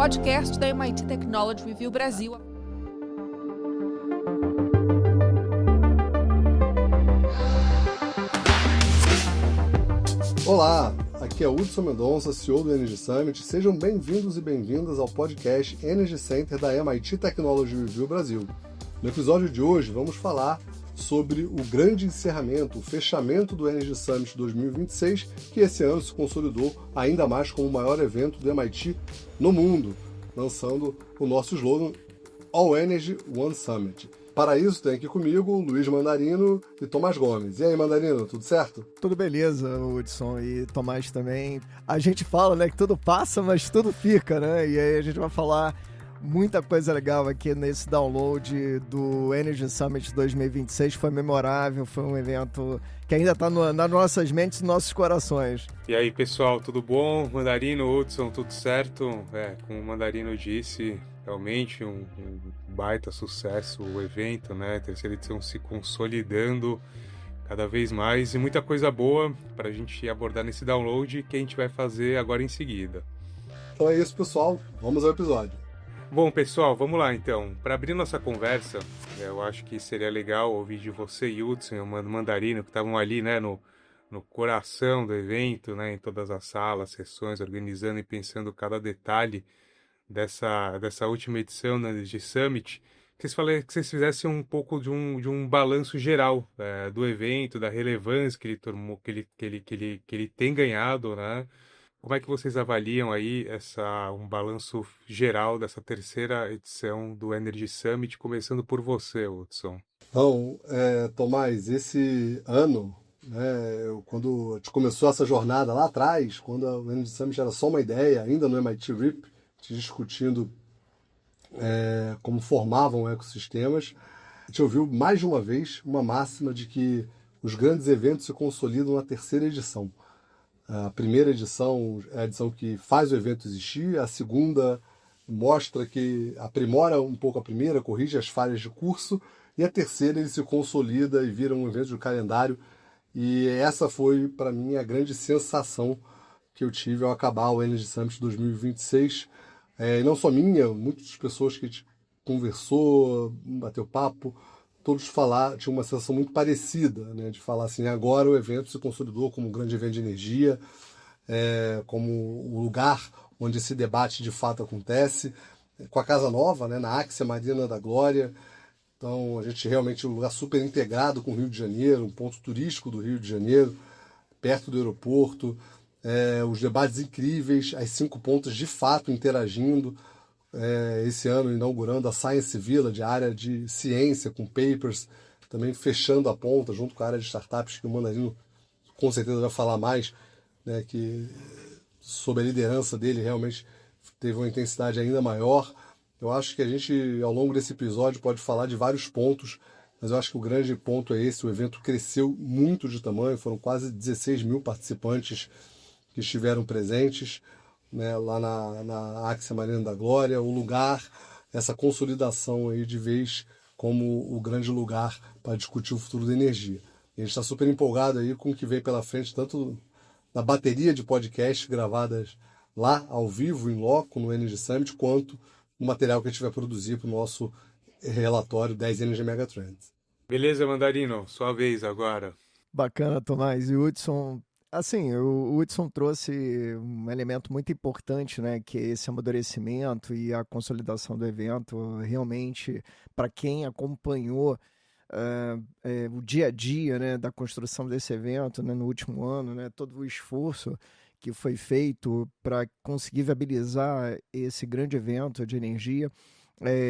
podcast da MIT Technology Review Brasil. Olá, aqui é Hudson Mendonça, CEO do Energy Summit. Sejam bem-vindos e bem-vindas ao podcast Energy Center da MIT Technology Review Brasil. No episódio de hoje vamos falar sobre o grande encerramento, o fechamento do Energy Summit 2026, que esse ano se consolidou ainda mais como o maior evento do MIT no mundo, lançando o nosso slogan All Energy One Summit. Para isso, tem aqui comigo Luiz Mandarino e Tomás Gomes. E aí, Mandarino, tudo certo? Tudo beleza, Hudson e Tomás também. A gente fala, né, que tudo passa, mas tudo fica, né? E aí a gente vai falar muita coisa legal aqui nesse download do Energy Summit 2026. Foi memorável, foi um evento que ainda está nas nossas mentes e nossos corações. E aí, pessoal, tudo bom? Mandarino, Hudson, tudo certo? Como o Mandarino disse, realmente um baita sucesso o evento, né? A terceira edição se consolidando cada vez mais e muita coisa boa para a gente abordar nesse download que a gente vai fazer agora em seguida. Então é isso, pessoal. Vamos ao episódio. Bom, pessoal, vamos lá então. Para abrir nossa conversa, eu acho que seria legal ouvir de você e Hudson, o Mandarino, que estavam ali, né, no coração do evento, né, em todas as salas, sessões, organizando e pensando cada detalhe dessa última edição, né, de Summit, que vocês fizessem um pouco de um balanço geral do evento, da relevância que ele tomou, que ele tem ganhado, né? Como é que vocês avaliam aí um balanço geral dessa terceira edição do Energy Summit, começando por você, Hudson? Então, Tomás, esse ano, né, quando a gente começou essa jornada lá atrás, quando o Energy Summit era só uma ideia, ainda no MIT RIP, discutindo como formavam ecossistemas, a gente ouviu mais de uma vez uma máxima de que os grandes eventos se consolidam na terceira edição. A primeira edição é a edição que faz o evento existir, a segunda mostra que aprimora um pouco a primeira, corrige as falhas de curso, e a terceira ele se consolida e vira um evento de calendário. E essa foi, para mim, a grande sensação que eu tive ao acabar o Energy Summit 2026. E não só minha, muitas pessoas que a gente conversou, bateu papo, todos tinham uma sensação muito parecida, né, de falar assim, agora o evento se consolidou como um grande evento de energia, como o lugar onde esse debate de fato acontece, com a Casa Nova, né, na Axia Marina da Glória. Então a gente realmente é um lugar super integrado com o Rio de Janeiro, um ponto turístico do Rio de Janeiro, perto do aeroporto, os debates incríveis, as 5 pontas de fato interagindo. Esse ano inaugurando a Science Village, a área de ciência com papers, também fechando a ponta junto com a área de startups, que o Mandarino com certeza vai falar mais, né, que sob a liderança dele realmente teve uma intensidade ainda maior. Eu acho que a gente, ao longo desse episódio, pode falar de vários pontos, mas eu acho que o grande ponto é esse: o evento cresceu muito de tamanho, foram quase 16 mil participantes que estiveram presentes, né, lá na Axia Marina da Glória, o lugar, essa consolidação aí de vez como o grande lugar para discutir o futuro da energia. E a gente está super empolgado aí com o que vem pela frente, tanto na bateria de podcasts gravadas lá ao vivo, em loco, no Energy Summit, quanto no material que a gente vai produzir para o nosso relatório 10 Energy Megatrends. Beleza, Mandarino, sua vez agora. Bacana, Tomás. E o Hudson, assim, o Hudson trouxe um elemento muito importante, né, que é esse amadurecimento e a consolidação do evento. Realmente, para quem acompanhou o dia a dia, né, da construção desse evento, né, no último ano, né, todo o esforço que foi feito para conseguir viabilizar esse grande evento de energia,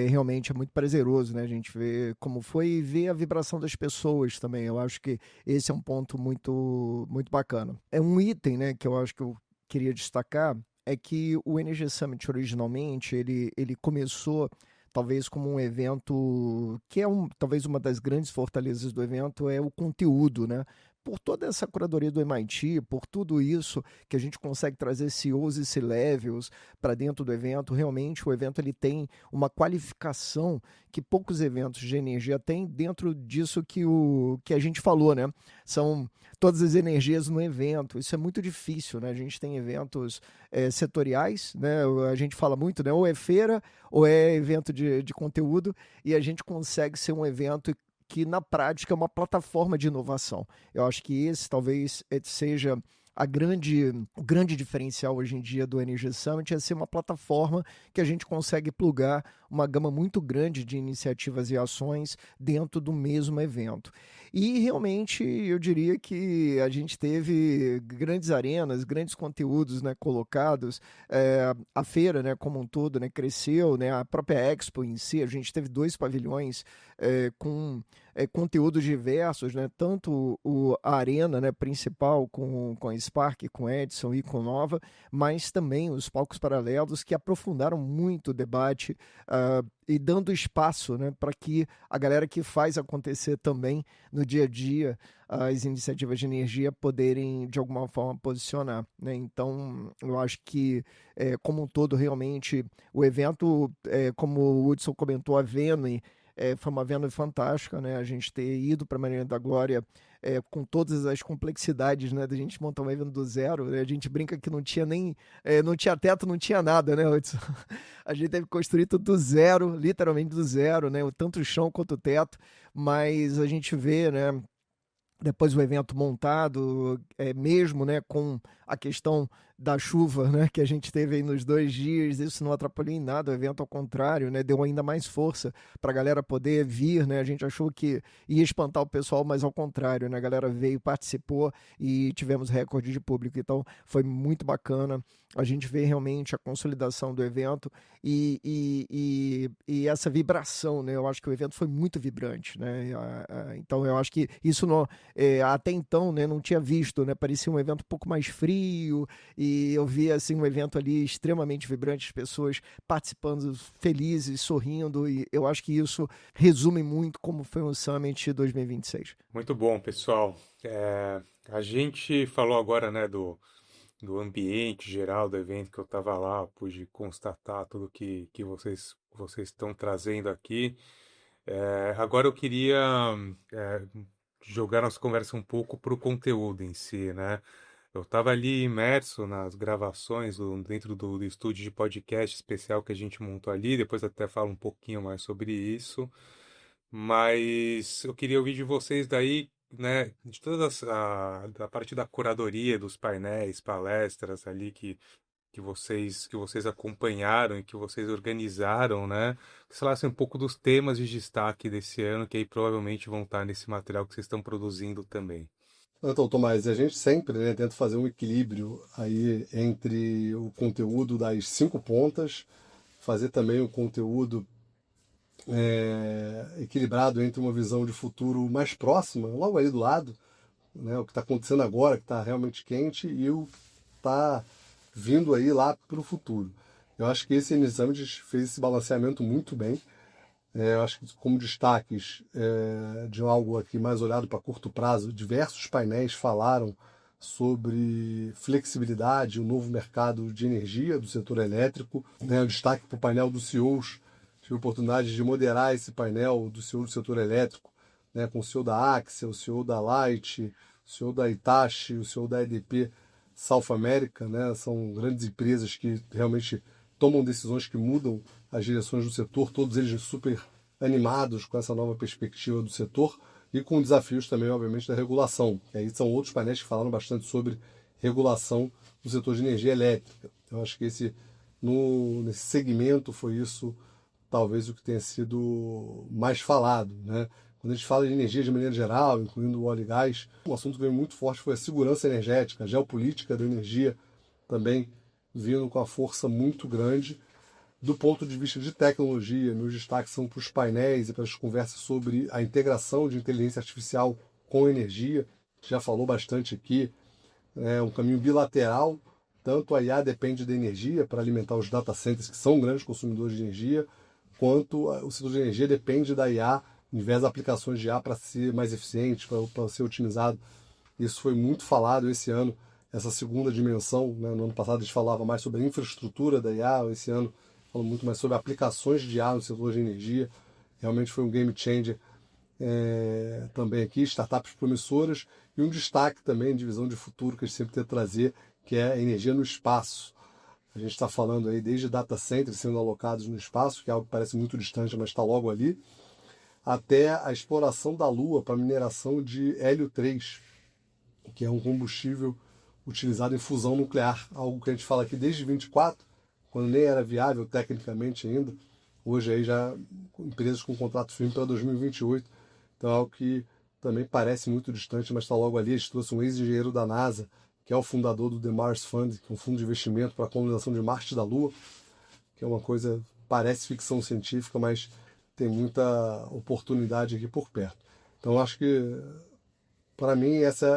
realmente é muito prazeroso, né? A gente vê como foi e ver a vibração das pessoas também. Eu acho que esse é um ponto muito, muito bacana. É um item, né, que eu acho que eu queria destacar, é que o Energy Summit originalmente ele começou talvez como um evento que é talvez uma das grandes fortalezas do evento é o conteúdo, né? por toda essa curadoria do MIT, por tudo isso que a gente consegue trazer CEOs e C-levels para dentro do evento, realmente o evento ele tem uma qualificação que poucos eventos de energia têm dentro disso que a gente falou, né? São todas as energias no evento. Isso é muito difícil, né? A gente tem eventos setoriais, né? A gente fala muito, né? Ou é feira ou é evento de conteúdo, e a gente consegue ser um evento que na prática é uma plataforma de inovação. Eu acho que esse talvez seja o grande diferencial hoje em dia do Energy Summit, é ser uma plataforma que a gente consegue plugar uma gama muito grande de iniciativas e ações dentro do mesmo evento. E realmente eu diria que a gente teve grandes arenas, grandes conteúdos, né, colocados. A feira, né, como um todo, né, cresceu, né, a própria Expo em si, a gente teve 2 pavilhões com conteúdos diversos, né, tanto a arena, né, principal com a Spark, com Edison e com Nova, mas também os palcos paralelos que aprofundaram muito o debate e dando espaço, né, para que a galera que faz acontecer também no dia a dia as iniciativas de energia poderem de alguma forma posicionar, né? Então eu acho que como um todo realmente o evento, como o Hudson comentou, a Venue foi uma Venue fantástica, né? A gente ter ido para a Marina da Glória com todas as complexidades, né, da gente montar um evento do zero, né? A gente brinca que não tinha nem, não tinha teto, não tinha nada, né, Hudson? A gente teve que construir tudo do zero, literalmente do zero, né, tanto o chão quanto o teto, mas a gente vê, né, depois o evento montado, mesmo, né, com a questão da chuva, né, que a gente teve aí nos 2 dias, isso não atrapalhou em nada o evento, ao contrário, né, deu ainda mais força para a galera poder vir, né, a gente achou que ia espantar o pessoal, mas ao contrário, né, a galera veio, participou e tivemos recorde de público, então foi muito bacana, a gente vê realmente a consolidação do evento e essa vibração, né, eu acho que o evento foi muito vibrante, né, então eu acho que isso não, até então, né, não tinha visto, né, parecia um evento um pouco mais frio, e eu vi assim um evento ali extremamente vibrante, as pessoas participando felizes, sorrindo, e eu acho que isso resume muito como foi o Summit 2026. Muito bom, pessoal. A gente falou agora, né, do ambiente geral do evento, que eu estava lá, pude constatar tudo que vocês estão trazendo aqui. Agora eu queria jogar nossa conversa um pouco para o conteúdo em si, né? Eu estava ali imerso nas gravações dentro do estúdio de podcast especial que a gente montou ali, depois até falo um pouquinho mais sobre isso, mas eu queria ouvir de vocês daí, né, de da parte da curadoria, dos painéis, palestras ali que vocês acompanharam e que vocês organizaram, né? Que falassem um pouco dos temas de destaque desse ano, que aí provavelmente vão estar nesse material que vocês estão produzindo também. Então, Tomás, a gente sempre, né, tenta fazer um equilíbrio aí entre o conteúdo das 5 pontas, fazer também o conteúdo equilibrado entre uma visão de futuro mais próxima, logo ali do lado, né, o que está acontecendo agora, que está realmente quente, e o que está vindo aí lá para o futuro. Eu acho que esse Summit fez esse balanceamento muito bem. Eu acho que como destaques de algo aqui mais olhado para curto prazo, diversos painéis falaram sobre flexibilidade, o novo mercado de energia do setor elétrico. O destaque para o painel dos CEOs, tive a oportunidade de moderar esse painel do CEO do setor elétrico, né, com o CEO da Axia, o CEO da Light, o CEO da Hitachi, o CEO da EDP South America, né, são grandes empresas que realmente tomam decisões que mudam as direções do setor, todos eles super animados com essa nova perspectiva do setor e com desafios também, obviamente, da regulação. E aí são outros painéis que falaram bastante sobre regulação do setor de energia elétrica. Eu acho que nesse segmento foi isso, talvez, o que tenha sido mais falado, né? Quando a gente fala de energia de maneira geral, incluindo o óleo e gás, um assunto que veio muito forte foi a segurança energética, a geopolítica da energia também vindo com a força muito grande. Do ponto de vista de tecnologia, meus destaques são para os painéis e para as conversas sobre a integração de inteligência artificial com energia. Já falou bastante aqui, é um caminho bilateral, tanto a IA depende da energia para alimentar os data centers, que são grandes consumidores de energia, quanto o setor de energia depende da IA em diversas aplicações de IA para ser mais eficiente, para ser otimizado Isso foi muito falado esse ano, essa segunda dimensão, né? No ano passado a gente falava mais sobre a infraestrutura da IA, esse ano falando muito mais sobre aplicações de IA no setor de energia. Realmente foi um game changer também aqui, startups promissoras e um destaque também de visão de futuro que a gente sempre tenta trazer, que é a energia no espaço. A gente está falando aí desde data centers sendo alocados no espaço, que é algo que parece muito distante, mas está logo ali, até a exploração da Lua para mineração de hélio 3, que é um combustível utilizado em fusão nuclear, algo que a gente fala aqui desde 24, quando nem era viável tecnicamente ainda. Hoje aí já empresas com contrato firme para 2028. Então é algo que também parece muito distante, mas está logo ali. A gente trouxe um ex-engenheiro da NASA, que é o fundador do The Mars Fund, que é um fundo de investimento para a colonização de Marte e da Lua, que é uma coisa, parece ficção científica, mas tem muita oportunidade aqui por perto. Então acho que, para mim, essa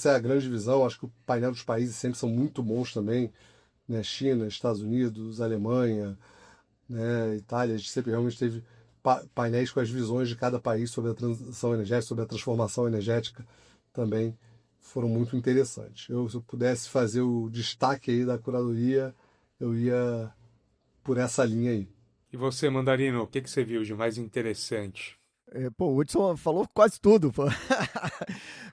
é a grande visão. Acho que o painel dos países sempre são muito bons também, né? China, Estados Unidos, Alemanha, né? Itália. A gente sempre realmente teve painéis com as visões de cada país sobre a transição energética, sobre a transformação energética, também foram muito interessantes. Se eu pudesse fazer o destaque aí da curadoria, eu ia por essa linha aí. E você, Mandarino, o que você viu de mais interessante? O Hudson falou quase tudo, pô.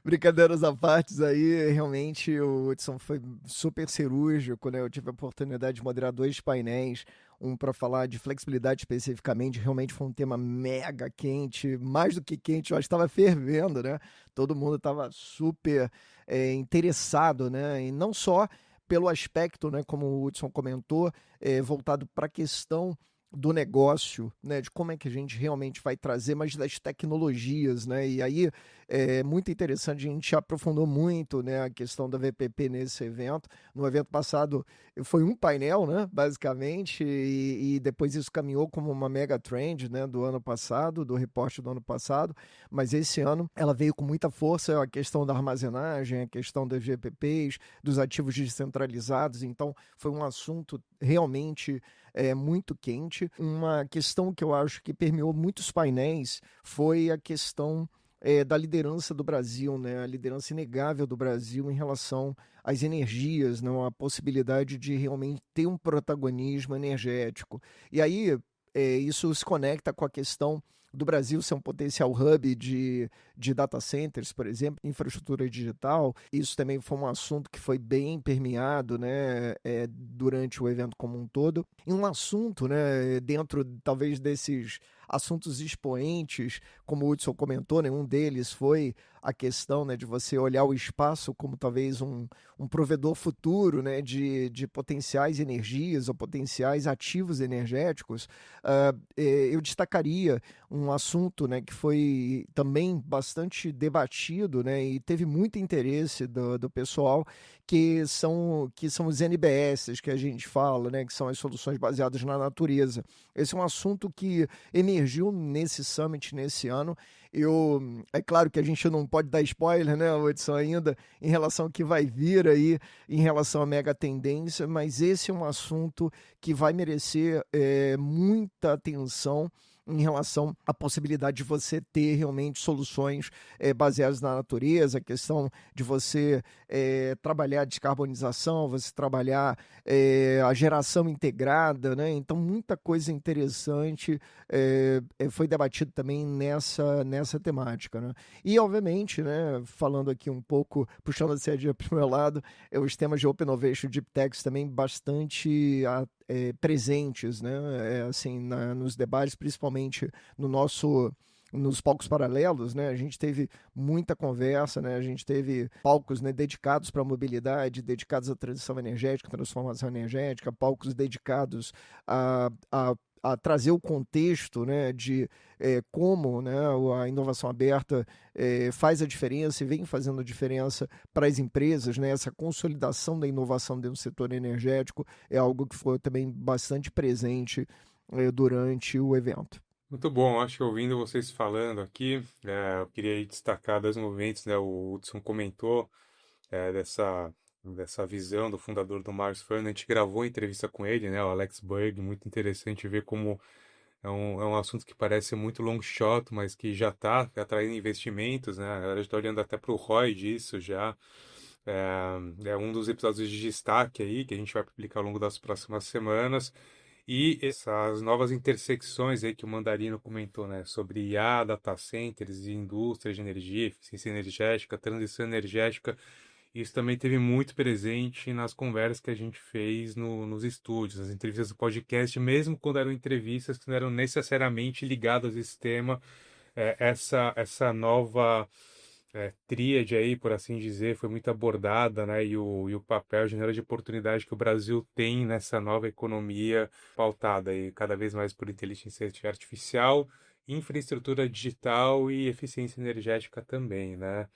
Brincadeiras à parte aí, realmente o Hudson foi super cirúrgico, né? Eu tive a oportunidade de moderar 2 painéis, um para falar de flexibilidade especificamente, realmente foi um tema mega quente, mais do que quente, eu acho que estava fervendo, né? Todo mundo estava super interessado, né? E não só pelo aspecto, né, como o Hudson comentou, voltado para a questão do negócio, né, de como é que a gente realmente vai trazer, mas das tecnologias, né, e aí é muito interessante, a gente aprofundou muito, né, a questão da VPP nesse evento. No evento passado foi um painel, né, basicamente, e depois isso caminhou como uma mega trend, né, do ano passado, do reporte do ano passado, mas esse ano ela veio com muita força, a questão da armazenagem, a questão das VPPs, dos ativos descentralizados, então foi um assunto realmente muito quente. Uma questão que eu acho que permeou muitos painéis foi a questão da liderança do Brasil, né? A liderança inegável do Brasil em relação às energias, não? A possibilidade de realmente ter um protagonismo energético. E aí isso se conecta com a questão do Brasil ser um potencial hub de data centers, por exemplo, infraestrutura digital. Isso também foi um assunto que foi bem permeado, né, durante o evento como um todo. E um assunto, né, dentro talvez desses assuntos expoentes, como o Hudson comentou, né, um deles foi a questão, né, de você olhar o espaço como talvez um provedor futuro, né, de potenciais energias ou potenciais ativos energéticos. Eu destacaria um assunto, né, que foi também bastante debatido, né, e teve muito interesse do pessoal, que são os NBS que a gente fala, né, que são as soluções baseadas na natureza. Esse é um assunto que emergiu nesse Summit nesse ano. É claro que a gente não pode dar spoiler, né, Hudson, ainda, em relação ao que vai vir aí, em relação à mega tendência, mas esse é um assunto que vai merecer muita atenção em relação à possibilidade de você ter realmente soluções baseadas na natureza, a questão de você trabalhar a descarbonização, você trabalhar a geração integrada, né? Então, muita coisa interessante foi debatido também nessa temática, né? E, obviamente, né, falando aqui um pouco, puxando a sardinha para o meu lado, os temas de Open Innovation, Deep Techs também bastante presentes, né? Assim, nos debates, principalmente nos palcos paralelos, né? A gente teve muita conversa, né? A gente teve palcos, né, dedicados para a mobilidade, dedicados à transição energética, transformação energética, palcos dedicados a trazer o contexto, né, de como, né, a inovação aberta faz a diferença e vem fazendo a diferença para as empresas, né? Essa consolidação da inovação dentro do setor energético é algo que foi também bastante presente durante o evento. Muito bom, acho que ouvindo vocês falando aqui, eu queria aí destacar 2 movimentos, né? O Hudson comentou dessa visão do fundador do Mars Fund. A gente gravou a entrevista com ele, né? O Alex Berg, muito interessante ver como é um assunto que parece muito long shot, mas que já está atraindo investimentos, né? A gente está olhando até para o ROI disso já. É um dos episódios de destaque aí que a gente vai publicar ao longo das próximas semanas. E essas novas intersecções aí que o Mandarino comentou, né? Sobre IA, data centers, indústria de energia, eficiência energética, transição energética. Isso também teve muito presente nas conversas que a gente fez nos estúdios, nas entrevistas do podcast, mesmo quando eram entrevistas que não eram necessariamente ligadas a esse tema, essa nova tríade aí, por assim dizer, foi muito abordada, né? E o papel janela de oportunidade que o Brasil tem nessa nova economia pautada aí cada vez mais por inteligência artificial, infraestrutura digital e eficiência energética também, né?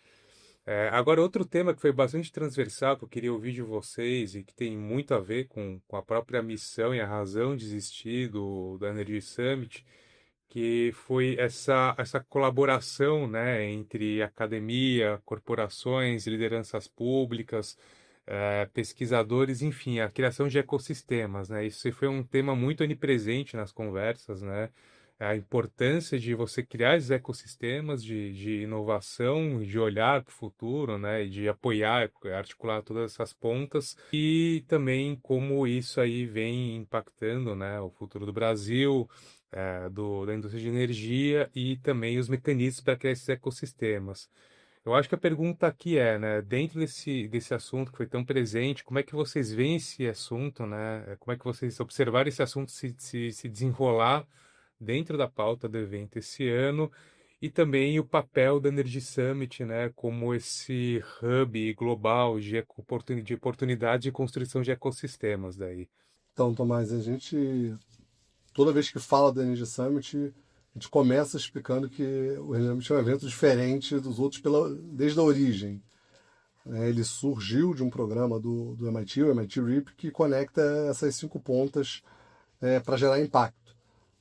Agora, outro tema que foi bastante transversal, que eu queria ouvir de vocês e que tem muito a ver com a própria missão e a razão de existir do Energy Summit, que foi essa colaboração, né, entre academia, corporações, lideranças públicas, pesquisadores, enfim, a criação de ecossistemas, né? Isso foi um tema muito onipresente nas conversas, né? A importância de você criar esses ecossistemas de inovação, de olhar para o futuro, né? E de apoiar, articular todas essas pontas e também como isso aí vem impactando, né, o futuro do Brasil, da indústria de energia e também os mecanismos para criar esses ecossistemas. Eu acho que a pergunta aqui né, dentro desse assunto que foi tão presente, como é que vocês veem esse assunto, né? Como é que vocês observaram esse assunto se desenrolar dentro da pauta do evento esse ano e também o papel da Energy Summit, né, como esse hub global de oportunidade de construção de ecossistemas daí. Então, Tomás, a gente, toda vez que fala do Energy Summit, a gente começa explicando que o Energy Summit é um evento diferente dos outros desde a origem. Ele surgiu de um programa do MIT, o MIT RIP, que conecta essas 5 pontas para gerar impacto.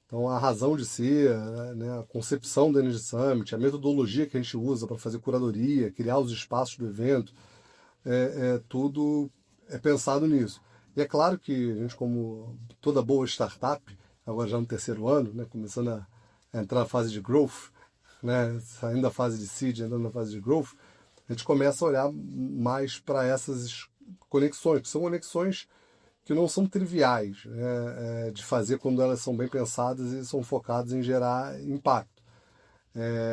Então, a razão de ser, né, a concepção do Energy Summit, a metodologia que a gente usa para fazer curadoria, criar os espaços do evento, tudo é pensado nisso. E é claro que a gente, como toda boa startup, agora já no 3º ano, né, começando a entrar na fase de growth, né, saindo da fase de seed, entrando na fase de growth, a gente começa a olhar mais para essas conexões, que são conexões que não são triviais de fazer quando elas são bem pensadas e são focadas em gerar impacto.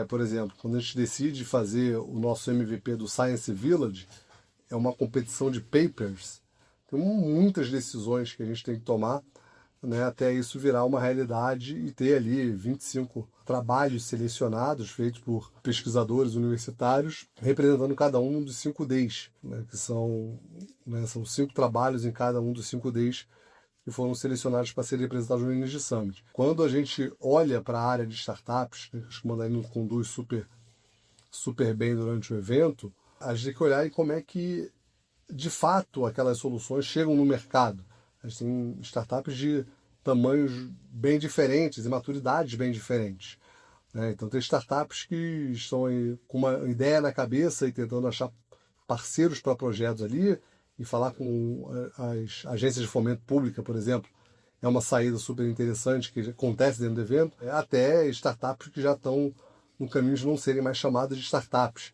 Por exemplo, quando a gente decide fazer o nosso MVP do Science Village, é uma competição de papers, tem muitas decisões que a gente tem que tomar, né, até isso virar uma realidade e ter ali 25 trabalhos selecionados feitos por pesquisadores universitários representando cada um dos 5 Ds, né, que são 5 trabalhos em cada um dos 5 Ds que foram selecionados para serem representados no Energy Summit. Quando a gente olha para a área de startups, né, acho que o Mandarino conduz super bem durante o evento, a gente tem que olhar em como é que de fato aquelas soluções chegam no mercado. A gente tem startups de tamanhos bem diferentes e maturidades bem diferentes. Então tem startups que estão aí com uma ideia na cabeça e tentando achar parceiros para projetos ali e falar com as agências de fomento pública, por exemplo, é uma saída super interessante que acontece dentro do evento, até startups que já estão no caminho de não serem mais chamadas de startups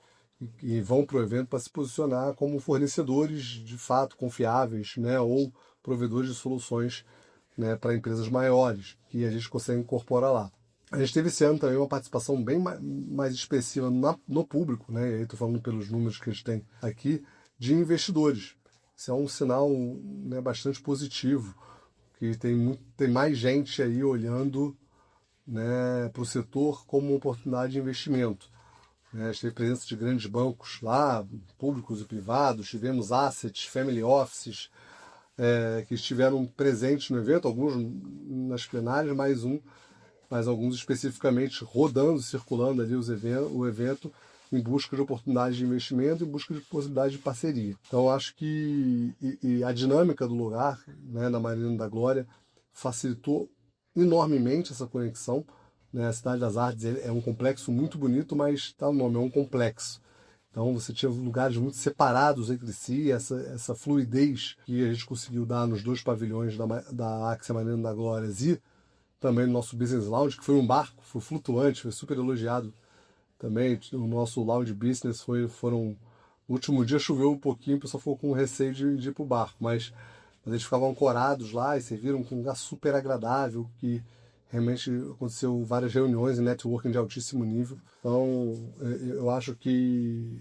e vão para o evento para se posicionar como fornecedores de fato confiáveis, né, ou provedores de soluções, né, para empresas maiores, que a gente consegue incorporar lá. A gente teve esse ano também uma participação bem mais expressiva no público, né, e aí estou falando pelos números que a gente tem aqui, de investidores. Isso é um sinal, né, bastante positivo, que tem mais gente aí olhando, né, para o setor como uma oportunidade de investimento. A gente teve presença de grandes bancos lá, públicos e privados, tivemos assets, family offices, que estiveram presentes no evento, alguns nas plenárias, mas alguns especificamente rodando, circulando ali o evento em busca de oportunidades de investimento, em busca de possibilidades de parceria. Então, acho que a dinâmica do lugar, né, na Marina da Glória, facilitou enormemente essa conexão. A Cidade das Artes é um complexo muito bonito, mas está no nome, é um complexo. Então você tinha lugares muito separados entre si, essa fluidez que a gente conseguiu dar nos 2 pavilhões da Axia Marina da Glória e também no nosso Business Lounge, que foi um barco, foi flutuante, foi super elogiado também. O nosso Lounge Business foram... No último dia choveu um pouquinho, o pessoal ficou com receio de ir pro barco, mas eles ficavam ancorados lá e serviram com um lugar super agradável, que realmente aconteceu várias reuniões e networking de altíssimo nível. Então, eu acho que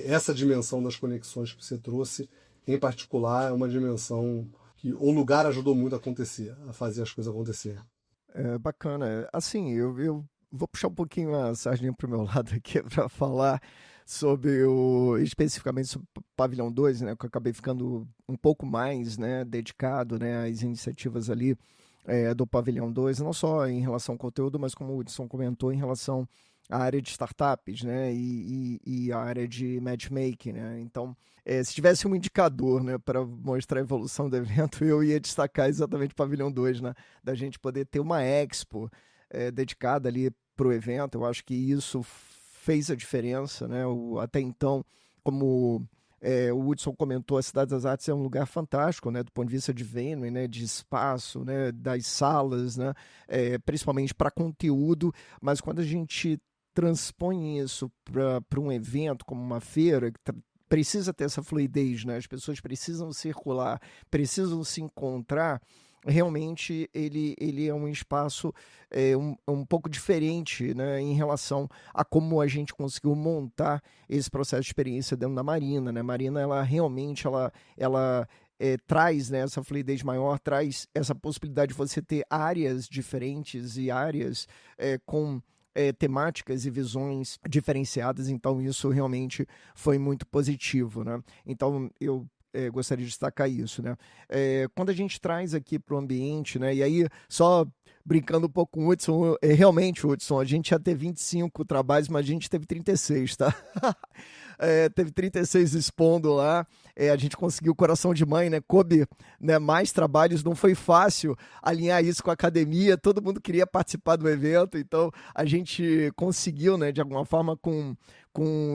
essa dimensão das conexões que você trouxe, em particular, é uma dimensão que o lugar ajudou muito a acontecer, a fazer as coisas acontecerem. É bacana. Assim, eu vou puxar um pouquinho a sardinha para o meu lado aqui para falar especificamente sobre o Pavilhão 2, né, que eu acabei ficando um pouco mais, né, dedicado, né, às iniciativas ali do Pavilhão 2, não só em relação ao conteúdo, mas como o Hudson comentou, em relação à área de startups, né, e a área de matchmaking, né. Então, se tivesse um indicador, né, para mostrar a evolução do evento, eu ia destacar exatamente o Pavilhão 2, né, da gente poder ter uma expo dedicada ali para o evento. Eu acho que isso fez a diferença, né? Até então, como o Hudson comentou, a Cidade das Artes é um lugar fantástico, né? Do ponto de vista de venue, né? De espaço, né? Das salas, né? Principalmente para conteúdo, mas quando a gente transpõe isso para um evento como uma feira, que precisa ter essa fluidez, né? As pessoas precisam circular, precisam se encontrar. Realmente ele é um espaço um pouco diferente, né, em relação a como a gente conseguiu montar esse processo de experiência dentro da Marina, né? A Marina, ela realmente traz, né, essa fluidez maior, traz essa possibilidade de você ter áreas diferentes e áreas com temáticas e visões diferenciadas. Então isso realmente foi muito positivo, né? Então eu gostaria de destacar isso, né? Quando a gente traz aqui para o ambiente, né? E aí, só brincando um pouco com o Hudson, realmente, Hudson, a gente ia ter 25 trabalhos, mas a gente teve 36, tá? Teve 36 expondo lá, a gente conseguiu coração de mãe, né? Coube, né, mais trabalhos, não foi fácil alinhar isso com a academia, todo mundo queria participar do evento, então a gente conseguiu, né, de alguma forma, com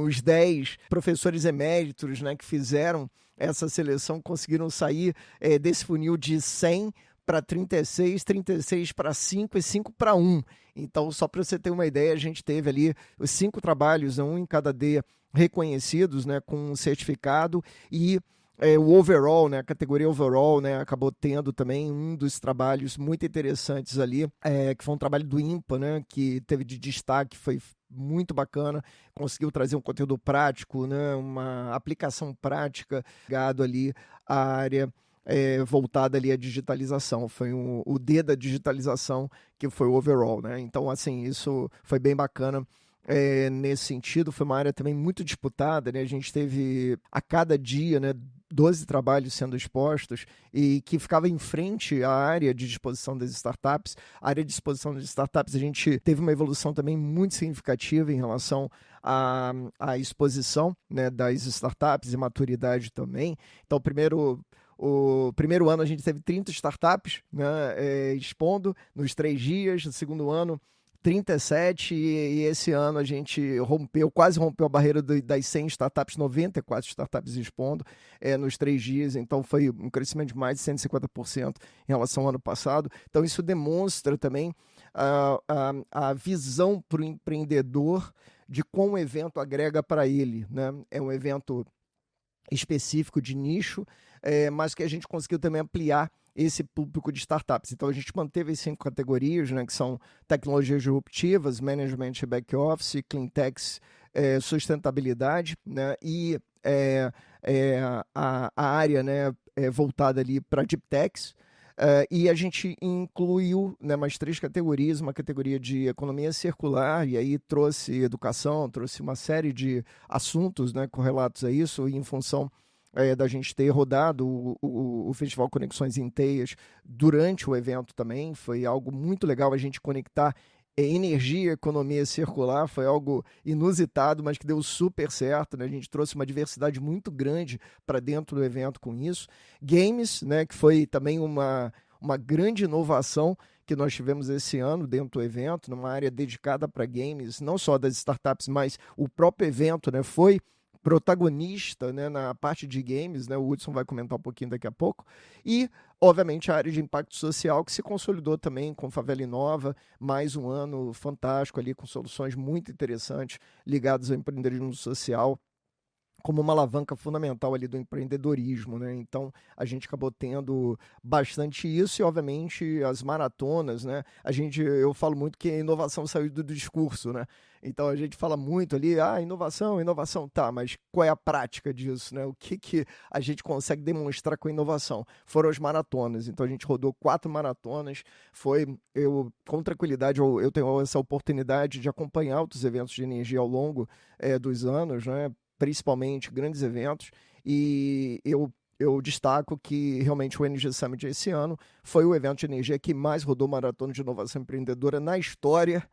os 10 professores eméritos, né, que fizeram essa seleção, conseguiram sair desse funil de 100 para 36, 36 para 5 e 5 para 1. Então, só para você ter uma ideia, a gente teve ali os 5 trabalhos, um em cada D, reconhecidos, né, com um certificado, e o overall, né, a categoria overall, né, acabou tendo também um dos trabalhos muito interessantes ali, que foi um trabalho do IMPA, né, que teve de destaque, foi muito bacana, conseguiu trazer um conteúdo prático, né, uma aplicação prática ligado ali à área voltada ali à digitalização. Foi o D da digitalização, que foi o overall, né? Então, assim, isso foi bem bacana. Nesse sentido, foi uma área também muito disputada, né? A gente teve a cada dia, né, 12 trabalhos sendo expostos e que ficava em frente à área de disposição das startups. A área de disposição das startups, a gente teve uma evolução também muito significativa em relação à exposição, né, das startups e maturidade também. Então, o primeiro ano a gente teve 30 startups, né, expondo nos 3 dias. No segundo ano, 37, e esse ano a gente quase rompeu a barreira das 100 startups, 94 startups expondo nos 3 dias, então foi um crescimento de mais de 150% em relação ao ano passado. Então isso demonstra também a visão para o empreendedor de como o evento agrega para ele, né? É um evento específico de nicho, mas que a gente conseguiu também ampliar esse público de startups. Então a gente manteve as 5 categorias, né, que são tecnologias disruptivas, management e back-office, cleantechs, sustentabilidade, né, e a área, né, voltada ali para deep techs. E a gente incluiu, né, mais 3 categorias, uma categoria de economia circular, e aí trouxe educação, trouxe uma série de assuntos, né, correlatos a isso, e em função da gente ter rodado o Festival Conexões em Teias durante o evento também. Foi algo muito legal a gente conectar energia e economia circular, foi algo inusitado, mas que deu super certo, né? A gente trouxe uma diversidade muito grande para dentro do evento com isso. Games, né, que foi também uma grande inovação que nós tivemos esse ano dentro do evento, numa área dedicada para games, não só das startups, mas o próprio evento, né, foi protagonista, né, na parte de games, né, o Hudson vai comentar um pouquinho daqui a pouco, e obviamente, a área de impacto social, que se consolidou também com Favela Inova, mais um ano fantástico ali, com soluções muito interessantes ligadas ao empreendedorismo social, como uma alavanca fundamental ali do empreendedorismo, né? Então, a gente acabou tendo bastante isso e, obviamente, as maratonas, né? Eu falo muito que a inovação saiu do discurso, né? Então, a gente fala muito ali, inovação, tá, mas qual é a prática disso, né? O que a gente consegue demonstrar com a inovação? Foram as maratonas. Então, a gente rodou 4 maratonas. Com tranquilidade, eu tenho essa oportunidade de acompanhar outros eventos de energia ao longo dos anos, né? Principalmente grandes eventos, e eu destaco que realmente o Energy Summit esse ano foi o evento de energia que mais rodou maratona de inovação empreendedora na história.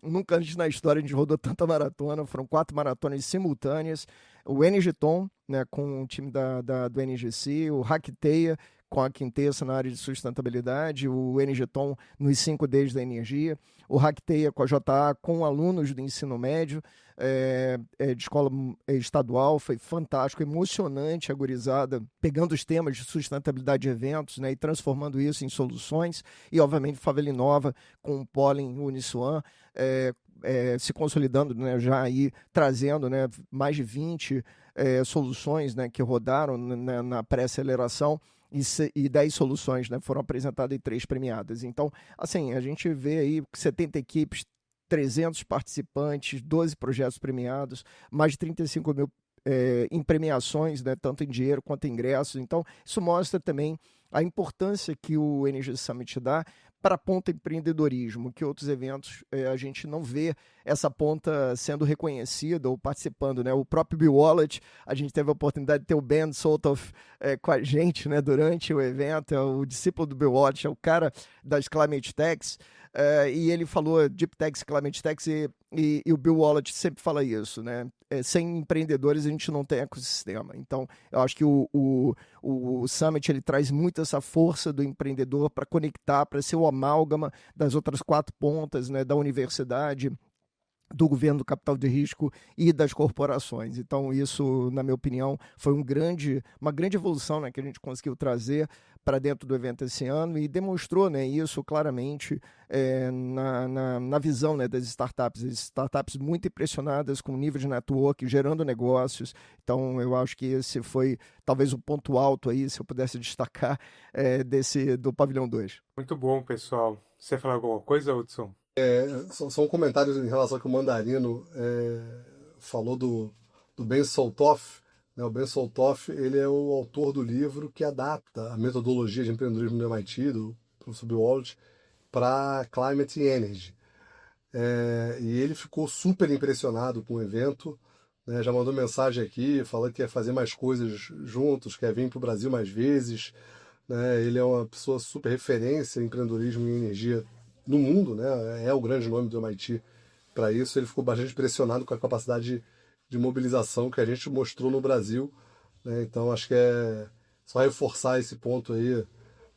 Nunca antes na história a gente rodou tanta maratona, foram 4 maratonas simultâneas. O Energyton, né, com o time do NGC, o Hackteia com a Quintessa na área de sustentabilidade, o Energyton nos 5 Ds da energia, o Hackteia com a JA, com alunos do ensino médio, de escola estadual, foi fantástico, emocionante a gurizada, pegando os temas de sustentabilidade de eventos, né, e transformando isso em soluções, e obviamente Favela Inova com o Pólen Uniswan, se consolidando, né, já aí trazendo, né, mais de 20 soluções, né, que rodaram na pré-aceleração, e 10 soluções, né, foram apresentadas e 3 premiadas. Então, assim, a gente vê aí 70 equipes, 300 participantes, 12 projetos premiados, mais de 35 mil em premiações, né, tanto em dinheiro quanto em ingressos. Então, isso mostra também a importância que o Energy Summit dá para a ponta empreendedorismo, que outros eventos a gente não vê essa ponta sendo reconhecida ou participando, né? O próprio Bill Wallet, a gente teve a oportunidade de ter o Ben Soltoff com a gente, né, durante o evento, é o discípulo do Bill Wallet, é o cara das Climate Techs, e ele falou Deep Techs, Climate Techs, e o Bill Wallet sempre fala isso, né? Sem empreendedores a gente não tem ecossistema. Então, eu acho que o Summit ele traz muito essa força do empreendedor para conectar, para ser o amálgama das outras 4 pontas, né, da universidade, do governo, do capital de risco e das corporações. Então, isso, na minha opinião, foi uma grande evolução, né, que a gente conseguiu trazer para dentro do evento esse ano e demonstrou, né, isso claramente na visão, né, das startups. As startups muito impressionadas com o nível de network, gerando negócios. Então, eu acho que esse foi talvez o ponto alto aí, se eu pudesse destacar, do Pavilhão 2. Muito bom, pessoal. Você falar alguma coisa, Hudson? São comentários em relação ao que o Mandarino falou do Ben Soltoff. Né? O Ben Soltoff ele é o autor do livro que adapta a metodologia de empreendedorismo do MIT, do professor Bill Wallet, para Climate and Energy. E ele ficou super impressionado com o evento, né? Já mandou mensagem aqui, falando que quer fazer mais coisas juntos, quer vir para o Brasil mais vezes. Né? Ele é uma pessoa super referência em empreendedorismo e energia no mundo, né? É o grande nome do MIT para isso. Ele ficou bastante impressionado com a capacidade de mobilização que a gente mostrou no Brasil, né? Então acho que é só reforçar esse ponto aí,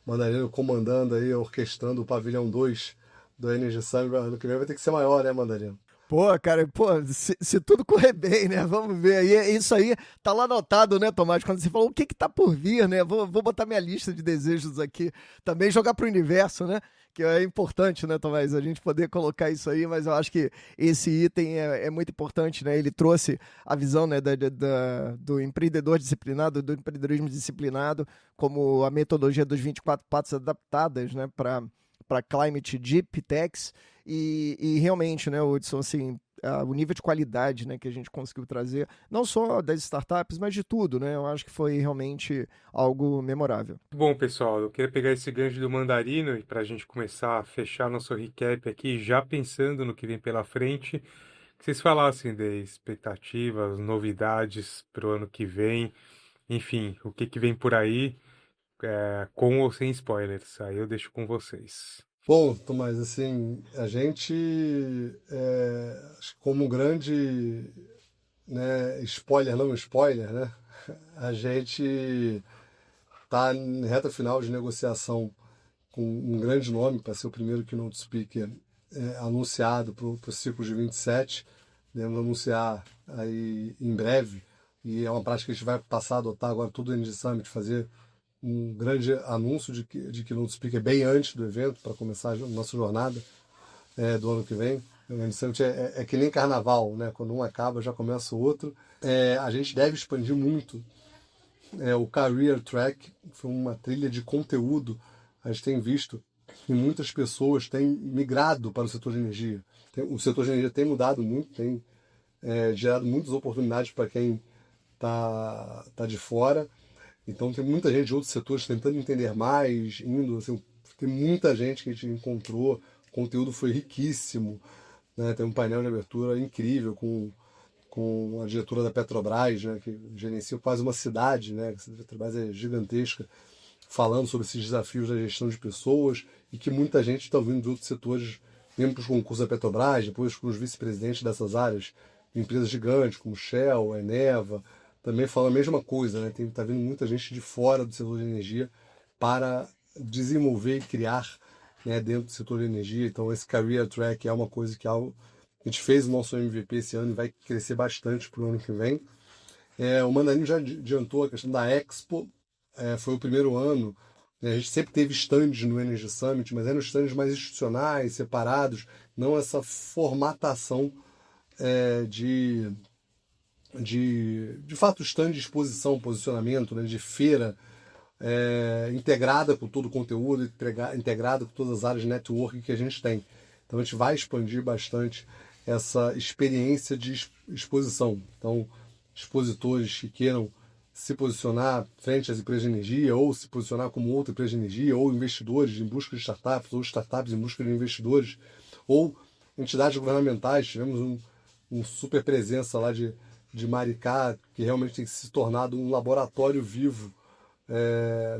Mandarino comandando aí, orquestrando o Pavilhão 2 do Energy Summit. Ano que vem vai ter que ser maior, né, Mandarino? Pô, cara, se tudo correr bem, né? Vamos ver. E isso aí tá lá anotado, né, Tomás? Quando você falou o que tá por vir, né? Vou botar minha lista de desejos aqui. Também jogar pro universo, né? Que é importante, né, Tomás? A gente poder colocar isso aí, mas eu acho que esse item é muito importante, né? Ele trouxe a visão, né, do empreendedor disciplinado, do empreendedorismo disciplinado, como a metodologia dos 24 patas adaptadas, né, para Climate Deep Techs, e realmente, né, Hudson, assim, o nível de qualidade, né, que a gente conseguiu trazer, não só das startups, mas de tudo, né, eu acho que foi realmente algo memorável. Bom, pessoal, eu queria pegar esse gancho do Mandarino e para a gente começar a fechar nosso recap aqui, já pensando no que vem pela frente, que vocês falassem de expectativas, novidades para o ano que vem, enfim, o que vem por aí, com ou sem spoilers, aí eu deixo com vocês. Bom, Tomás, assim, a gente, acho que como grande, né, spoiler, não spoiler, né, a gente está em reta final de negociação com um grande nome para ser o primeiro keynote speaker anunciado para o ciclo de 27. Devemos anunciar aí em breve, e é uma prática que a gente vai passar a adotar agora tudo no Energy Summit, fazer um grande anúncio de Keynote Speaker bem antes do evento, para começar a nossa jornada do ano que vem. O Energy Summit é que nem carnaval, né? Quando um acaba, já começa o outro. A gente deve expandir muito o Career Track, foi uma trilha de conteúdo. A gente tem visto que muitas pessoas têm migrado para o setor de energia. O setor de energia tem mudado muito, tem gerado muitas oportunidades para quem está de fora. Então tem muita gente de outros setores tentando entender mais, indo, assim, tem muita gente que a gente encontrou, o conteúdo foi riquíssimo, né? Tem um painel de abertura incrível com a diretora da Petrobras, né, que gerencia quase uma cidade, né? A Petrobras é gigantesca, falando sobre esses desafios da gestão de pessoas e que muita gente está ouvindo de outros setores, mesmo para os concursos da Petrobras, depois com os vice-presidentes dessas áreas, empresas gigantes como Shell, Eneva, também falam a mesma coisa, né? Está vindo muita gente de fora do setor de energia para desenvolver e criar, né, dentro do setor de energia. Então esse Career Track é uma coisa que a gente fez o nosso MVP esse ano e vai crescer bastante para o ano que vem. O Mandarim já adiantou a questão da Expo, foi o primeiro ano, né? A gente sempre teve stands no Energy Summit, mas eram stands mais institucionais, separados, não essa formatação de fato stand de exposição, posicionamento, né, de feira, integrada com todo o conteúdo, integrada com todas as áreas de networking que a gente tem. Então a gente vai expandir bastante essa experiência de exposição. Então, expositores que queiram se posicionar frente às empresas de energia, ou se posicionar como outra empresa de energia, ou investidores em busca de startups, ou startups em busca de investidores, ou entidades governamentais. Tivemos um super presença lá de Maricá, que realmente tem se tornado um laboratório vivo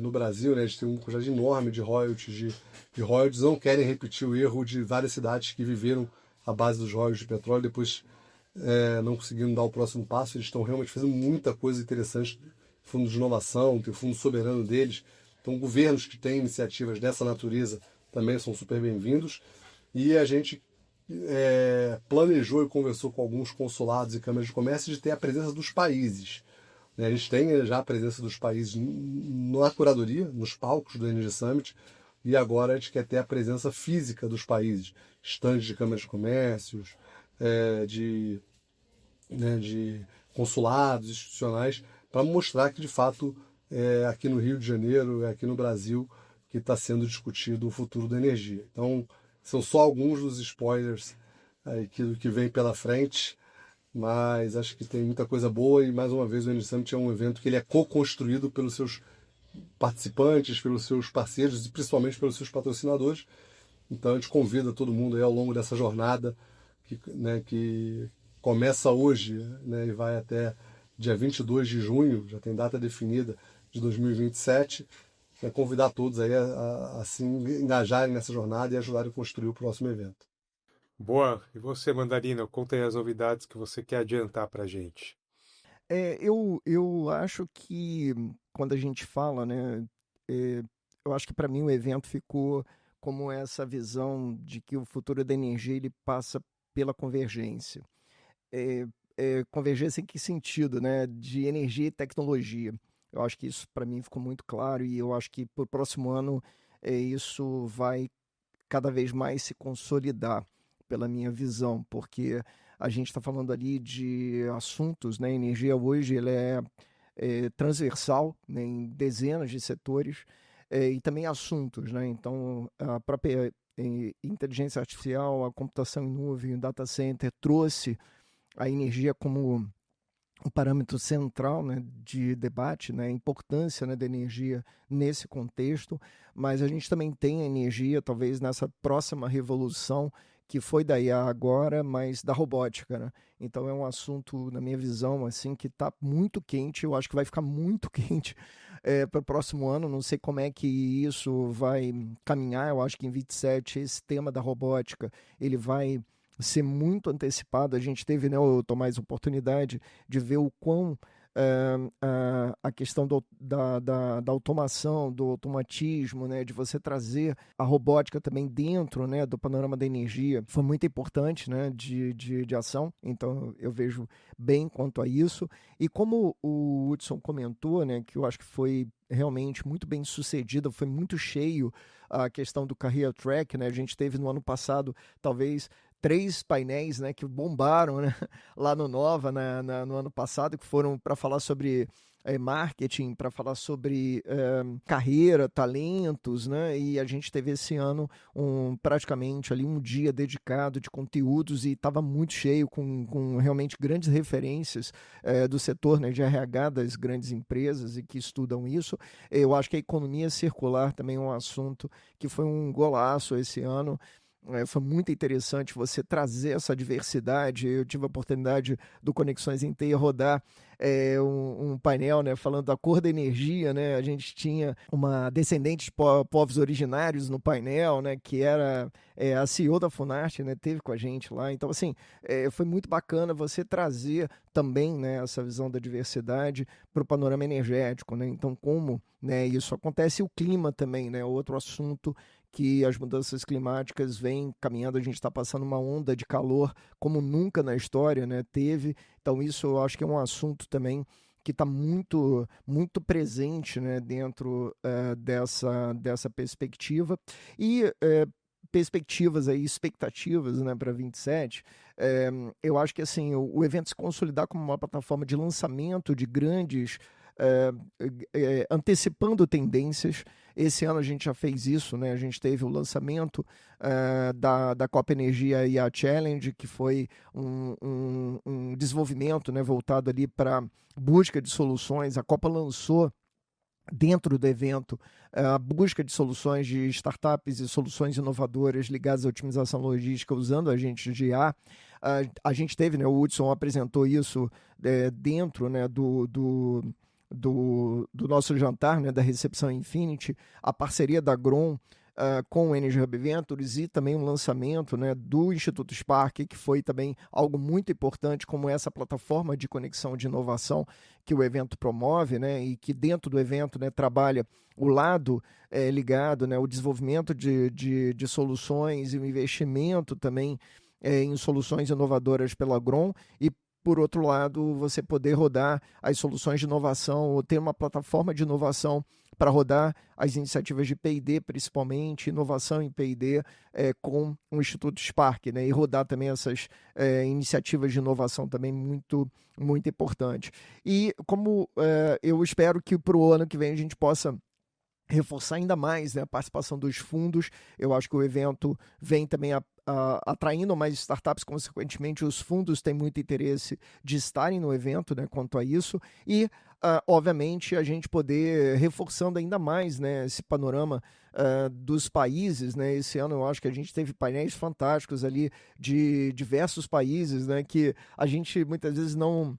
no Brasil, né? A gente tem uma quantidade enorme de royalties, de royalties. Não querem repetir o erro de várias cidades que viveram à base dos royalties de petróleo, depois não conseguiram dar o próximo passo. Eles estão realmente fazendo muita coisa interessante, fundo de inovação, tem o fundo soberano deles. Então, governos que têm iniciativas dessa natureza também são super bem-vindos. E a gente planejou e conversou com alguns consulados e câmaras de comércio de ter a presença dos países. A gente tem já a presença dos países na curadoria, nos palcos do Energy Summit, e agora a gente quer ter a presença física dos países, estandes de câmaras de comércios, de consulados institucionais, para mostrar que de fato aqui no Rio de Janeiro, aqui no Brasil, que está sendo discutido o futuro da energia. Então, são só alguns dos spoilers aí que vem pela frente, mas acho que tem muita coisa boa. E mais uma vez o Energy Summit é um evento que ele é co-construído pelos seus participantes, pelos seus parceiros e principalmente pelos seus patrocinadores. Então a gente convida todo mundo aí ao longo dessa jornada que começa hoje, né, e vai até dia 22 de junho, já tem data definida, de 2027. Convidar todos aí a se engajarem nessa jornada e ajudarem a construir o próximo evento. Boa. E você, Mandarino, conta aí as novidades que você quer adiantar para a gente. Eu acho que quando a gente fala, né, eu acho que para mim o evento ficou como essa visão de que o futuro da energia ele passa pela convergência. Convergência em que sentido, né? De energia e tecnologia. Eu acho que isso para mim ficou muito claro e eu acho que para o próximo ano isso vai cada vez mais se consolidar pela minha visão, porque a gente está falando ali de assuntos, né? A energia hoje ela é transversal, né, em dezenas de setores e também assuntos, né? Então a própria inteligência artificial, a computação em nuvem, o data center trouxe a energia como um parâmetro central, né, de debate, né, a importância, né, da energia nesse contexto, mas a gente também tem a energia, talvez nessa próxima revolução, que foi da IA agora, mas da robótica, né? Então é um assunto, na minha visão, assim, que está muito quente, eu acho que vai ficar muito quente para o próximo ano, não sei como é que isso vai caminhar, eu acho que em 27 esse tema da robótica, ele vai ser muito antecipado. A gente teve, né, Tomás, oportunidade de ver o quão a questão da automação, do automatismo, né, de você trazer a robótica também dentro, né, do panorama da energia, foi muito importante, né, de ação. Então, eu vejo bem quanto a isso. E como o Hudson comentou, né, que eu acho que foi realmente muito bem sucedido, foi muito cheio a questão do Career Track, né? A gente teve no ano passado, talvez, 3 painéis, né, que bombaram, né, lá no Nova no ano passado, que foram para falar sobre marketing, para falar sobre carreira, talentos, né? E a gente teve esse ano praticamente ali um dia dedicado de conteúdos e estava muito cheio com realmente grandes referências do setor, né, de RH das grandes empresas e que estudam isso. Eu acho que a economia circular também é um assunto que foi um golaço esse ano. Foi muito interessante você trazer essa diversidade. Eu tive a oportunidade do Conexões em Teia rodar um painel, né, falando da cor da energia, né? A gente tinha uma descendente de povos originários no painel, né, que era a CEO da Funarte, né, teve com a gente lá. Então, assim, foi muito bacana você trazer também, né, essa visão da diversidade para o panorama energético, né? Então, como, né, isso acontece, e o clima também, né, outro assunto que as mudanças climáticas vêm caminhando, a gente está passando uma onda de calor como nunca na história, né, teve. Então isso eu acho que é um assunto também que está muito, muito presente, né, dentro dessa perspectiva. E perspectivas aí, expectativas, né, para 27, eu acho que assim, o evento se consolidar como uma plataforma de lançamento de grandes antecipando tendências. Esse ano a gente já fez isso, né? A gente teve o lançamento da Copa Energia IA Challenge, que foi um desenvolvimento, né, voltado ali para busca de soluções. A Copa lançou dentro do evento a busca de soluções de startups e soluções inovadoras ligadas à otimização logística usando agentes de IA. A gente teve, né, o Hudson apresentou isso dentro, né, do nosso jantar, né, da recepção Infinity, a parceria da Grom com o Energy Hub Ventures e também o lançamento, né, do Instituto Spark, que foi também algo muito importante, como essa plataforma de conexão de inovação que o evento promove, né, e que dentro do evento, né, trabalha o lado ligado, né, o desenvolvimento de soluções e o investimento também em soluções inovadoras pela Grom e por outro lado, você poder rodar as soluções de inovação ou ter uma plataforma de inovação para rodar as iniciativas de P&D, principalmente, inovação em P&D com o Instituto Spark, né? E rodar também essas iniciativas de inovação também muito, muito importante. E como eu espero que para o ano que vem a gente possa reforçar ainda mais, né, a participação dos fundos. Eu acho que o evento vem também atraindo mais startups, consequentemente os fundos têm muito interesse de estarem no evento, né, quanto a isso, e obviamente a gente poder reforçando ainda mais, né, esse panorama dos países, né. Esse ano eu acho que a gente teve painéis fantásticos ali de diversos países, né, que a gente muitas vezes não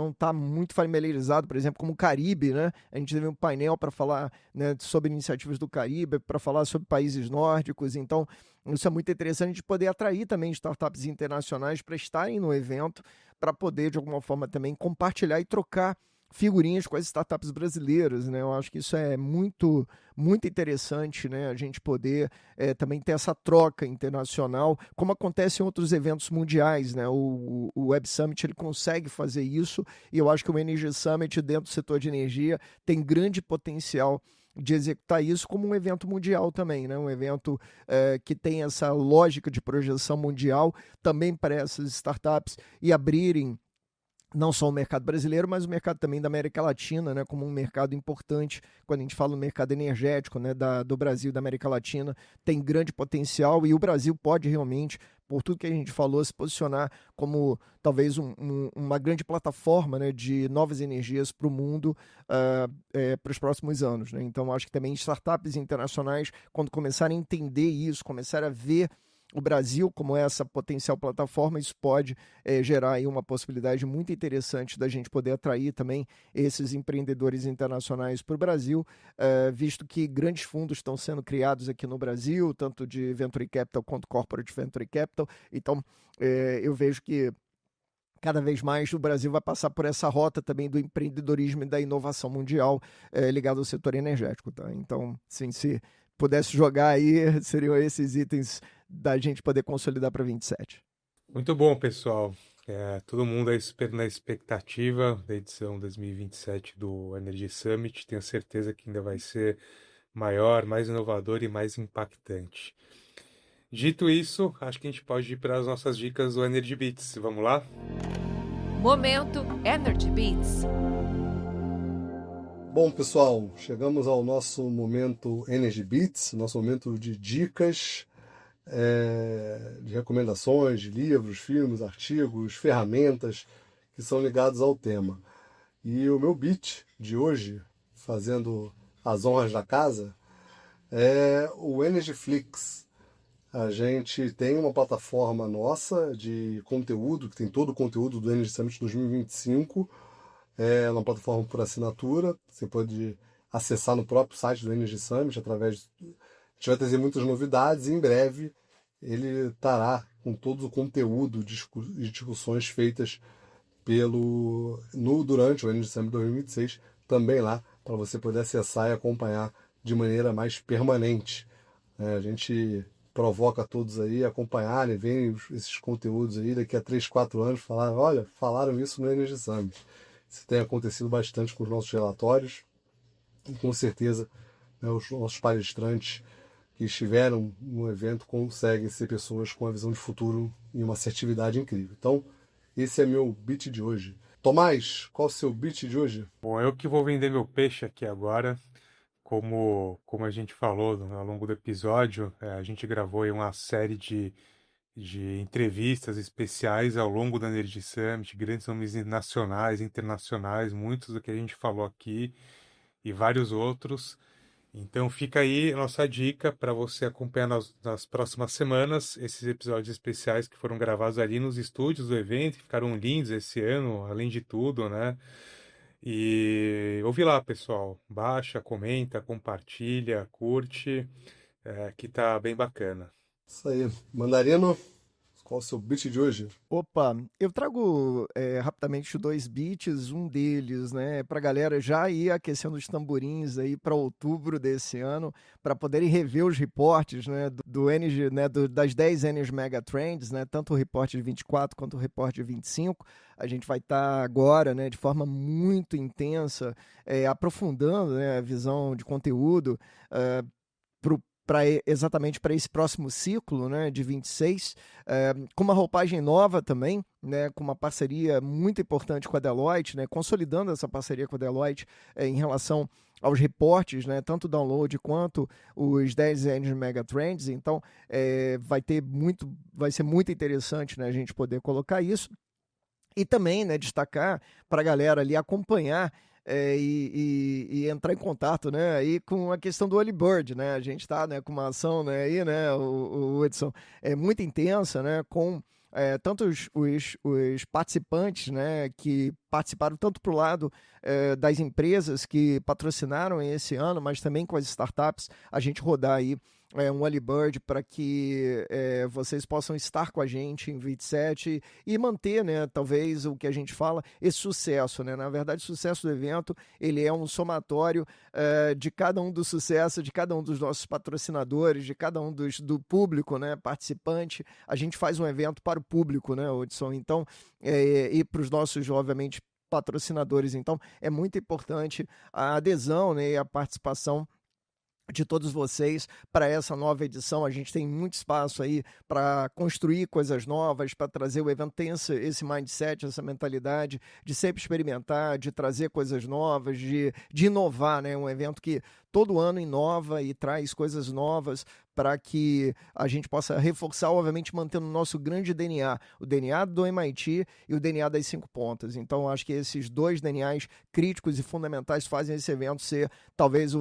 está muito familiarizado, por exemplo, como o Caribe, né? A gente teve um painel para falar, né, sobre iniciativas do Caribe, para falar sobre países nórdicos. Então, isso é muito interessante de poder atrair também startups internacionais para estarem no evento, para poder, de alguma forma, também compartilhar e trocar figurinhas com as startups brasileiras, né? Eu acho que isso é muito, muito interessante, né? A gente poder também ter essa troca internacional, como acontece em outros eventos mundiais, né? O Web Summit ele consegue fazer isso e eu acho que o Energy Summit dentro do setor de energia tem grande potencial de executar isso como um evento mundial também, né? Um evento que tem essa lógica de projeção mundial também para essas startups e abrirem não só o mercado brasileiro, mas o mercado também da América Latina, né, como um mercado importante. Quando a gente fala no mercado energético, né, do Brasil e da América Latina, tem grande potencial e o Brasil pode realmente, por tudo que a gente falou, se posicionar como talvez uma grande plataforma, né, de novas energias para o mundo para os próximos anos, né? Então, acho que também startups internacionais, quando começarem a entender isso, começarem a ver o Brasil como essa potencial plataforma, isso pode gerar aí uma possibilidade muito interessante da gente poder atrair também esses empreendedores internacionais para o Brasil, visto que grandes fundos estão sendo criados aqui no Brasil, tanto de Venture Capital quanto Corporate Venture Capital. Então, eu vejo que cada vez mais o Brasil vai passar por essa rota também do empreendedorismo e da inovação mundial ligado ao setor energético, tá? Então, sim, se pudesse jogar aí, seriam esses itens da gente poder consolidar para 27. Muito bom, pessoal. Todo mundo aí na expectativa da edição 2027 do Energy Summit. Tenho certeza que ainda vai ser maior, mais inovador e mais impactante. Dito isso, acho que a gente pode ir para as nossas dicas do Energy Beats. Vamos lá? Momento Energy Beats. Bom, pessoal, chegamos ao nosso momento Energy Beats, nosso momento de dicas, de recomendações de livros, filmes, artigos, ferramentas que são ligados ao tema. E o meu beat de hoje, fazendo as honras da casa, é o Energyflix. A gente tem uma plataforma nossa de conteúdo, que tem todo o conteúdo do Energy Summit 2025, uma plataforma por assinatura. Você pode acessar no próprio site do Energy Summit através. A gente vai trazer muitas novidades e em breve ele estará com todo o conteúdo de discussões feitas durante o Energy Summit 2026, também lá, para você poder acessar e acompanhar de maneira mais permanente. A gente provoca todos aí a acompanharem, verem esses conteúdos aí daqui a 3, 4 anos, falaram isso no Energy Summit. Isso tem acontecido bastante com os nossos relatórios e com certeza, né, os nossos palestrantes que estiveram no evento conseguem ser pessoas com uma visão de futuro e uma assertividade incrível. Então, esse é meu beat de hoje. Tomás, qual é o seu beat de hoje? Bom, eu que vou vender meu peixe aqui agora. Como a gente falou ao longo do episódio, a gente gravou aí uma série de entrevistas especiais ao longo da Energy Summit, grandes nomes nacionais, internacionais, muitos do que a gente falou aqui e vários outros. Então fica aí a nossa dica para você acompanhar nas próximas semanas esses episódios especiais que foram gravados ali nos estúdios do evento, que ficaram lindos esse ano, além de tudo, né? E ouve lá, pessoal. Baixa, comenta, compartilha, curte, que tá bem bacana. Isso aí. Mandarino, qual é o seu beat de hoje? Opa, eu trago rapidamente 2 beats, um deles, né, para a galera já ir aquecendo os tamborins aí para outubro desse ano, para poderem rever os reportes, né, do Energy, né, das 10 Energy Mega Trends, né, tanto o reporte de 24 quanto o reporte de 25. A gente vai estar agora, né, de forma muito intensa, aprofundando, né, a visão de conteúdo exatamente para esse próximo ciclo, né, de 26, com uma roupagem nova também, né, com uma parceria muito importante com a Deloitte, né, consolidando essa parceria com a Deloitte em relação aos reportes, né, tanto o download quanto os 10 Energy Mega Trends. Então, vai ser muito interessante, né, a gente poder colocar isso. E também, né, destacar para a galera ali acompanhar e entrar em contato, né, aí com a questão do Early Bird, né, a gente está, né, com uma ação, né, aí, né, o Edson, muito intensa, né, com tanto os participantes, né, que participaram tanto para o lado das empresas que patrocinaram esse ano, mas também com as startups, a gente rodar aí um early bird para que vocês possam estar com a gente em 27 e manter, né, talvez o que a gente fala, esse sucesso, né? Na verdade, o sucesso do evento, ele é um somatório de cada um do sucesso, de cada um dos nossos patrocinadores, de cada um do público, né, participante. A gente faz um evento para o público, né, Hudson? Então, e para os nossos, obviamente, patrocinadores. Então, é muito importante a adesão, né, e a participação de todos vocês para essa nova edição. A gente tem muito espaço aí para construir coisas novas, para trazer o evento, tem esse mindset, essa mentalidade de sempre experimentar, de trazer coisas novas, de inovar, né? Um evento que todo ano inova e traz coisas novas para que a gente possa reforçar, obviamente, mantendo o nosso grande DNA, o DNA do MIT e o DNA das 5 pontas. Então, acho que esses 2 DNAs críticos e fundamentais fazem esse evento ser, talvez,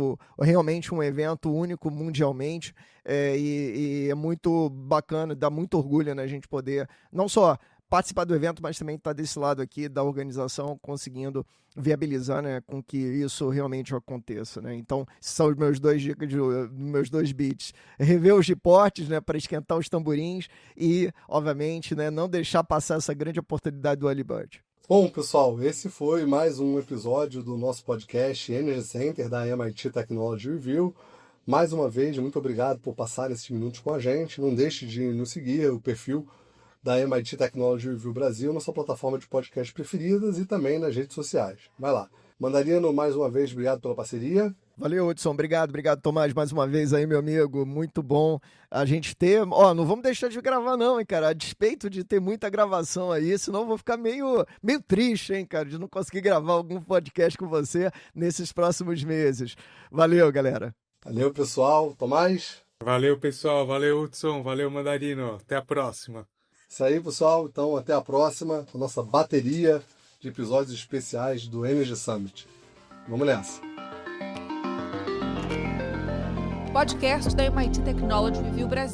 realmente um evento único mundialmente, e é muito bacana, dá muito orgulho, né, a gente poder, não só participar do evento, mas também estar desse lado aqui da organização, conseguindo viabilizar, né, com que isso realmente aconteça, né? Então, são os meus 2 dicas, meus 2 bits. Rever os reportes, né, para esquentar os tamborins e, obviamente, né, não deixar passar essa grande oportunidade do Early Bird. Bom, pessoal, esse foi mais um episódio do nosso podcast Energy Center da MIT Technology Review. Mais uma vez, muito obrigado por passar esses minutos com a gente. Não deixe de nos seguir, o perfil da MIT Technology Review Brasil, na sua plataforma de podcast preferidas e também nas redes sociais. Vai lá. Mandarino, mais uma vez, obrigado pela parceria. Valeu, Hudson. Obrigado, Tomás, mais uma vez aí, meu amigo. Muito bom a gente ter... não vamos deixar de gravar não, hein, cara? A despeito de ter muita gravação aí, senão eu vou ficar meio triste, hein, cara, de não conseguir gravar algum podcast com você nesses próximos meses. Valeu, galera. Valeu, pessoal. Tomás? Valeu, pessoal. Valeu, Hudson. Valeu, Mandarino. Até a próxima. Isso aí, pessoal. Então, até a próxima, com a nossa bateria de episódios especiais do Energy Summit. Vamos nessa. Podcast da MIT Technology Review Brasil.